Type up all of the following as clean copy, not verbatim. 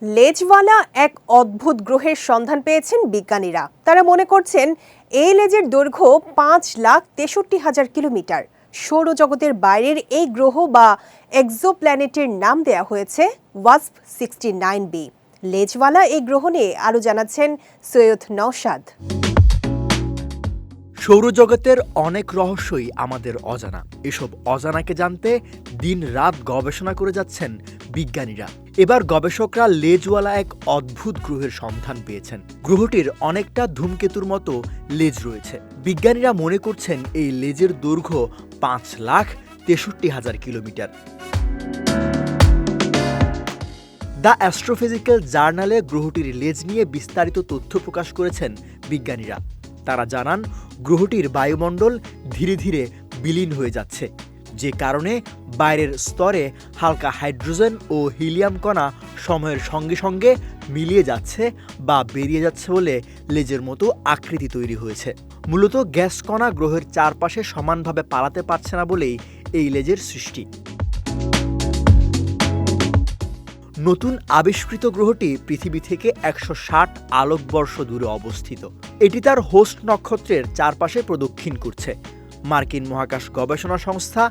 লেজওয়ালা এক অদ্ভুত গ্রহের সন্ধান পেয়েছেন বিজ্ঞানীরা। তারা মনে করছেন এই লেজের দৈর্ঘ্য 5,63,000 কিলোমিটার। সৌরজগতের বাইরের এই গ্রহ বা এক্সোপ্ল্যানেটের নাম দেয়া হয়েছে ওয়াসপ 69b। লেজওয়ালা এই গ্রহ নিয়ে আরও জানাচ্ছেন সৈয়দ নওশাদ। সৌরজগতের অনেক রহস্যই আমাদের অজানা। এসব অজানাকে জানতে দিন রাত গবেষণা করে যাচ্ছেন বিজ্ঞানীরা। এবার গবেষকরা লেজওয়ালা এক অদ্ভুত গ্রহের সন্ধান পেয়েছেন। গ্রহটির অনেকটা ধূমকেতুর মতো লেজ রয়েছে। বিজ্ঞানীরা মনে করছেন এই লেজের দৈর্ঘ্য 5,63,000 কিলোমিটার। দ্য অ্যাস্ট্রোফিজিক্যাল জার্নালে গ্রহটির লেজ নিয়ে বিস্তারিত তথ্য প্রকাশ করেছেন বিজ্ঞানীরা। তারা জানান, গ্রহটির বায়ুমণ্ডল ধীরে ধীরে বিলীন হয়ে যাচ্ছে, যে কারণে বাইরের স্তরে হালকা হাইড্রোজেন ও হিলিয়াম কণা সময়ের সঙ্গে সঙ্গে মিলিয়ে যাচ্ছে বা বেরিয়ে যাচ্ছে বলে লেজের মতো আকৃতি তৈরি হয়েছে। মূলত গ্যাস কণা গ্রহের চারপাশে সমানভাবে পালাতে পারছে না বলেই এই লেজের সৃষ্টি। নতুন আবিষ্কৃত গ্রহটি পৃথিবী থেকে 160 আলোকবর্ষ দূরে অবস্থিত। এটি তার হোস্ট নক্ষত্রের চারপাশে প্রদক্ষিণ করছে। মার্কিন মহাকাশ গবেষণা সংস্থা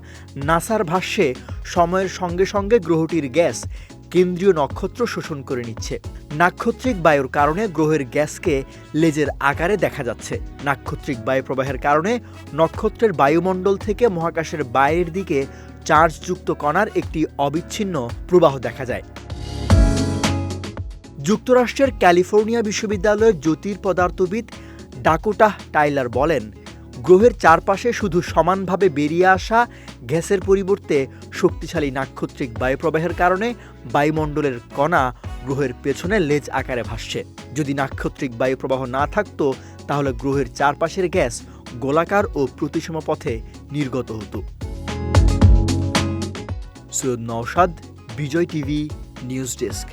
নাসার ভাষ্যে সময়ের সঙ্গে সঙ্গে গ্রহটির গ্যাস কেন্দ্রীয় নক্ষত্র শোষণ করে নিচ্ছে। নাক্ষত্রিক বায়ুর কারণে গ্রহের গ্যাসকে লেজের আকারে দেখা যাচ্ছে। নাক্ষত্রিক বায়ু প্রবাহের কারণে নক্ষত্রের বায়ুমণ্ডল থেকে মহাকাশের বাইরের দিকে চার্জযুক্ত কণার একটি অবিচ্ছিন্ন প্রবাহ দেখা যায়। যুক্তরাষ্ট্রের ক্যালিফোর্নিয়া বিশ্ববিদ্যালয়ের জ্যোতির্পদার্থবিদ ডাকোটা টাইলার বলেন, গ্রহের চারপাশে শুধু সমানভাবে বেরিয়ে আসা গ্যাসের পরিবর্তে শক্তিশালী নাক্ষত্রিক বায়ুপ্রবাহের কারণে বায়ুমণ্ডলের কণা গ্রহের পেছনে লেজ আকারে ভাসছে। যদি নাক্ষত্রিক বায়ুপ্রবাহ না থাকতো, তাহলে গ্রহের চারপাশের গ্যাস গোলাকার ও প্রতিসম পথে নির্গত হতো। সৈয়দ নওশাদ, বিজয় টিভি, নিউজ ডেস্ক।